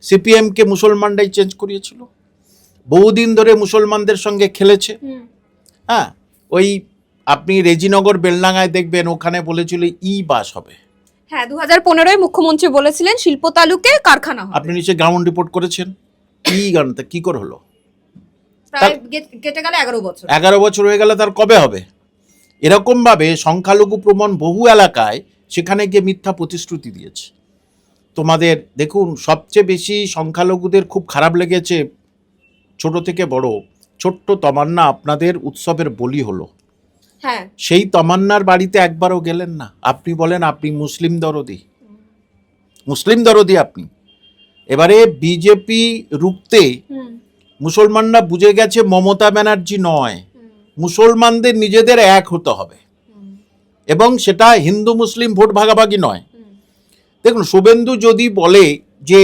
সিপিএমকে মুসলমানরাই change করিয়েছিল, বহুদিন ধরে মুসলমানদের সঙ্গে খেলেছে। হ্যাঁ, ওই আপনি রেজিনগর বেলডাঙ্গায় দেখবেন ওখানে বলেছিল ই বাস হবে। হ্যাঁ, 2015-এ মুখ্যমন্ত্রী বলেছিলেন শিল্প তালুকে কারখানা হবে। আপনি নিশ্চয়ই গ্রাউন্ড রিপোর্ট করেছেন, কি করে হলো? প্রায় কেটে গেল 11 বছর। 11 বছর হয়ে গেল, তার কবে হবে? এরকম ভাবে সংখ্যালঘু প্রবণ বহু এলাকায় সেখানে গিয়ে মিথ্যা প্রতিশ্রুতি দিয়েছে। তোমাদের দেখুন, সবচেয়ে বেশি সংখ্যালঘুদের খুব খারাপ লেগেছে, ছোট থেকে বড়, ছোট্ট তমান্না আপনাদের উৎসবের বলি হলো। হ্যাঁ, সেই তমান্নার বাড়িতে একবারও গেলেন না। আপনি বলেন আপনি মুসলিম দরদি আপনি। এবারে বিজেপি রুখতে মুসলমানরা বুঝে গেছে মমতা ব্যানার্জি নয়, মুসলমানদের নিজেদের এক হতে হবে, এবং সেটা হিন্দু মুসলিম ভোট ভাগাভাগি নয়। দেখুন, শুভেন্দু যদি বলে যে